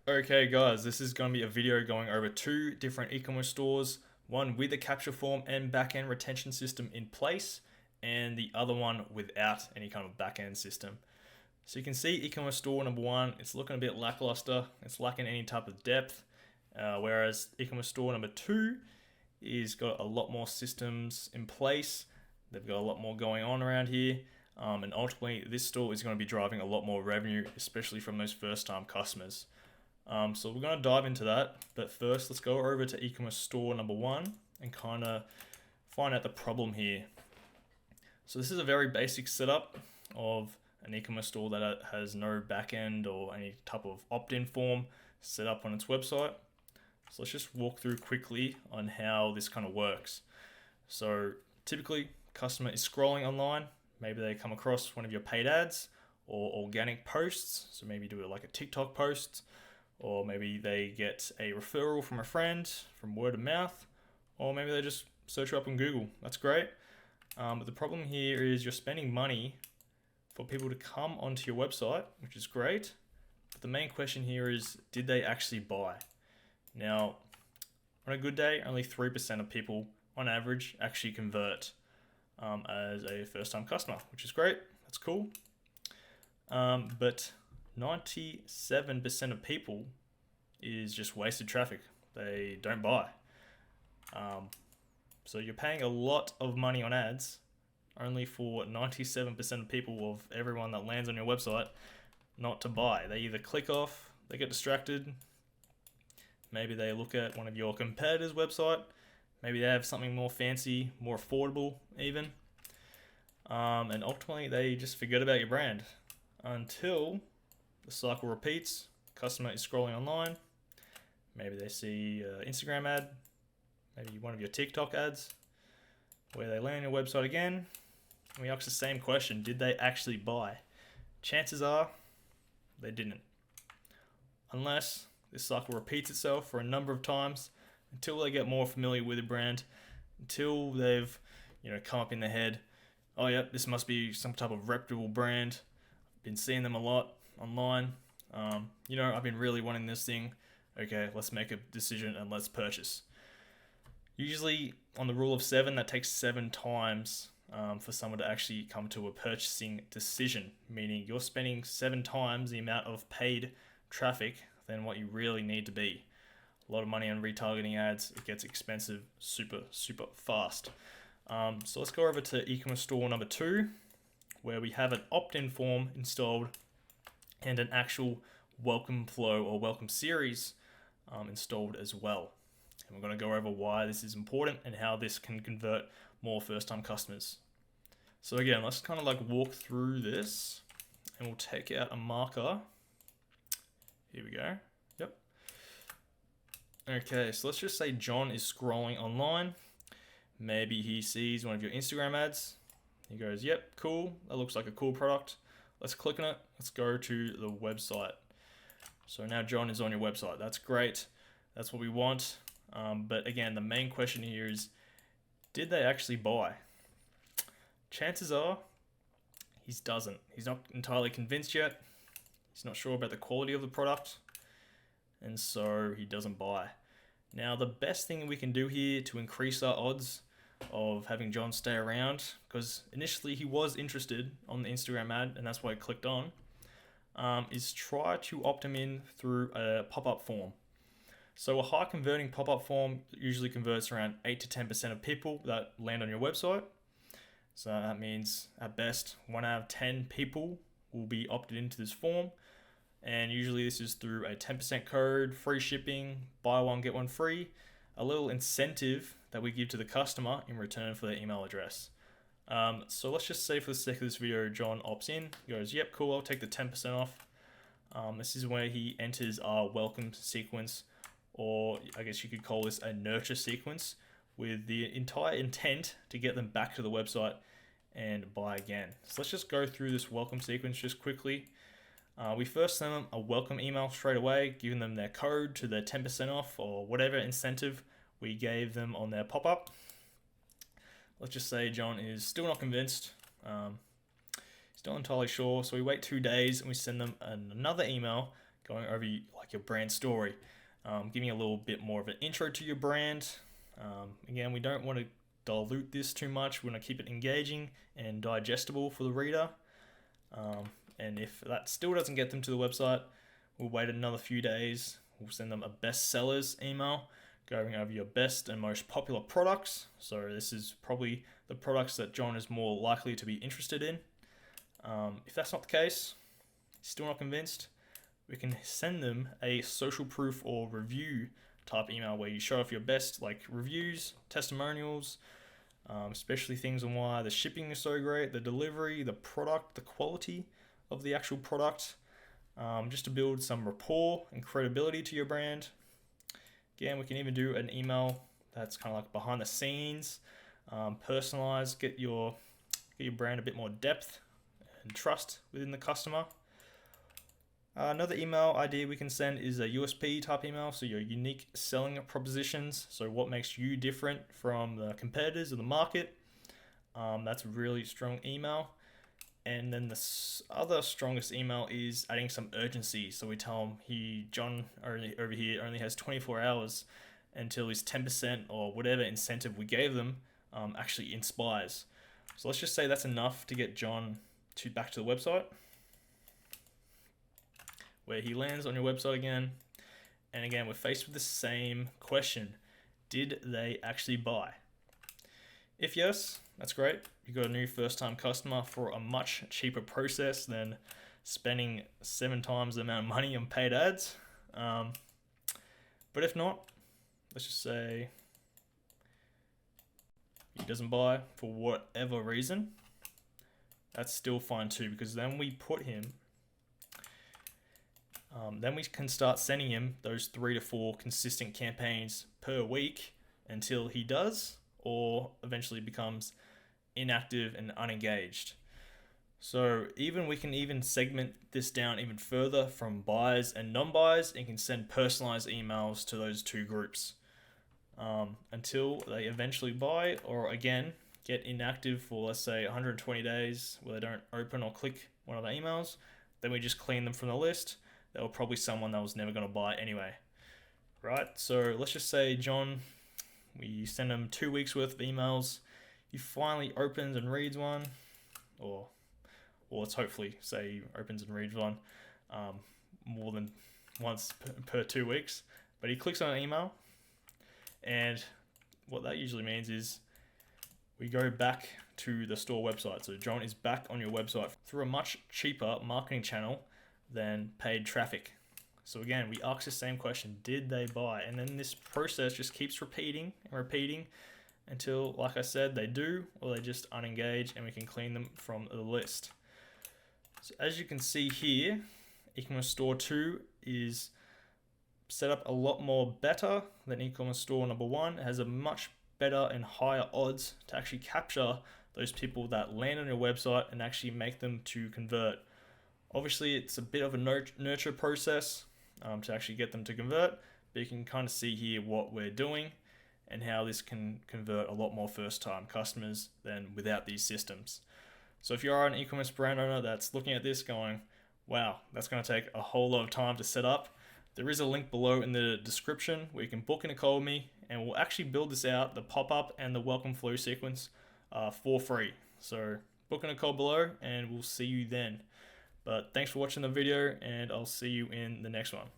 Okay guys, this is going to be a video going over two different e-commerce stores, one with a capture form and backend retention system in place, and the other one without any kind of backend system. So you can see e-commerce store number one, it's looking a bit lackluster, it's lacking any type of depth, whereas e-commerce store number two is got a lot more systems in place, they've got a lot more going on around here, and ultimately this store is going to be driving a lot more revenue, especially from those first time customers. So we're going to dive into that, but first let's go over to e-commerce store number one and kind of find out the problem here. So this is a very basic setup of an e-commerce store that has no backend or any type of opt-in form set up on its website. So let's just walk through quickly on how this kind of works. So typically, customer is scrolling online. Maybe they come across one of your paid ads or organic posts. So maybe do it like a TikTok post, or maybe they get a referral from a friend from word of mouth, or maybe they just search you up on Google. That's great. But the problem here is you're spending money for people to come onto your website, which is great. But the main question here is, did they actually buy? Now, on a good day, only 3% of people on average actually convert as a first-time customer, which is great. That's cool. But 97% of people is just wasted traffic. They don't buy. So you're paying a lot of money on ads only for 97% of people, of everyone that lands on your website, not to buy. They either click off, they get distracted, maybe they look at one of your competitors' website, maybe they have something more fancy, more affordable even, and ultimately they just forget about your brand until the cycle repeats. Customer is scrolling online, maybe they see an Instagram ad, maybe one of your TikTok ads, where they land on your website again. We ask the same question: did they actually buy? Chances are they didn't, unless this cycle repeats itself for a number of times until they get more familiar with the brand, until they've come up in their head, oh yeah, this must be some type of reputable brand. I've been seeing them a lot online. I've been really wanting this thing. Okay, let's make a decision and let's purchase. Usually on the rule of 7, that takes 7 times for someone to actually come to a purchasing decision, meaning you're spending 7 times the amount of paid traffic than what you really need to be. A lot of money on retargeting ads, it gets expensive super fast. So let's go over to e-commerce store number 2, where we have an opt-in form installed and an actual welcome flow or welcome series installed as well. And we're going to go over why this is important and how this can convert more first-time customers. So again, let's kind of like walk through this, and we'll take out a marker. Here we go. Yep. Okay, so let's just say John is scrolling online. Maybe he sees one of your Instagram ads. He goes, yep, cool. That looks like a cool product. Let's click on it. Let's go to the website. So now John is on your website. That's great. That's what we want. But again, the main question here is, did they actually buy? Chances are he doesn't. He's not entirely convinced yet. He's not sure about the quality of the product, and so he doesn't buy. Now, the best thing we can do here to increase our odds of having John stay around, because initially he was interested on the Instagram ad, and that's why I clicked on, is try to opt him in through a pop-up form. So a high converting pop-up form usually converts around 8 to 10% of people that land on your website. So that means at best 1 out of 10 people will be opted into this form. And usually this is through a 10% code, free shipping, buy one, get one free, a little incentive that we give to the customer in return for their email address. So let's just say for the sake of this video, John opts in, goes, yep, cool, I'll take the 10% off. This is where he enters our welcome sequence, or I guess you could call this a nurture sequence, with the entire intent to get them back to the website and buy again. So let's just go through this welcome sequence just quickly. We first send them a welcome email straight away, giving them their code to their 10% off or whatever incentive we gave them on their pop-up. Let's just say John is still not convinced. Still not entirely sure. So we wait 2 days and we send them another email going over like like your brand story, giving a little bit more of an intro to your brand. Again, we don't want to dilute this too much. We want to keep it engaging and digestible for the reader. And if that still doesn't get them to the website, we'll wait another few days. We'll send them a best sellers email going over your best and most popular products. So this is probably the products that John is more likely to be interested in. If that's not the case, still not convinced, we can send them a social proof or review type email where you show off your best, like reviews, testimonials, especially things on why the shipping is so great, the delivery, the product, the quality of the actual product, just to build some rapport and credibility to your brand. Again, we can even do an email that's kind of like behind the scenes, personalized, get your brand a bit more depth and trust within the customer. Another email idea we can send is a USP type email, so your unique selling propositions. So what makes you different from the competitors in the market. That's a really strong email. And then the other strongest email is adding some urgency. So we tell him John over here only has 24 hours until his 10% or whatever incentive we gave them actually inspires. So let's just say that's enough to get John back to the website, where he lands on your website again. And again, we're faced with the same question. Did they actually buy? If yes, that's great. You got a new first-time customer for a much cheaper process than spending 7 times the amount of money on paid ads. But if not, let's just say he doesn't buy for whatever reason. That's still fine too, because then we put him, then we can start sending him those 3 to 4 consistent campaigns per week until he does, or eventually becomes inactive and unengaged. So we can even segment this down even further from buyers and non-buyers, and can send personalized emails to those 2 groups until they eventually buy, or again get inactive for, let's say, 120 days where they don't open or click one of the emails. Then we just clean them from the list. They were probably someone that was never going to buy anyway, right? So let's just say John, we send him 2 weeks worth of emails. He finally opens and reads one, or let's hopefully say he opens and reads one more than once per 2 weeks. But he clicks on an email, and what that usually means is we go back to the store website. So John is back on your website through a much cheaper marketing channel than paid traffic. So again, we ask the same question, did they buy? And then this process just keeps repeating and repeating until, like I said, they do, or they just unengage, and we can clean them from the list. So as you can see here, Ecommerce Store 2 is set up a lot more better than Ecommerce Store number 1. It has a much better and higher odds to actually capture those people that land on your website and actually make them to convert. Obviously, it's a bit of a nurture process to actually get them to convert, but you can kind of see here what we're doing and how this can convert a lot more first-time customers than without these systems. So if you are an e-commerce brand owner that's looking at this going, wow, that's going to take a whole lot of time to set up, there is a link below in the description where you can book in a call with me, and we'll actually build this out, the pop-up and the welcome flow sequence, for free. So book in a call below, and we'll see you then. But thanks for watching the video, and I'll see you in the next one.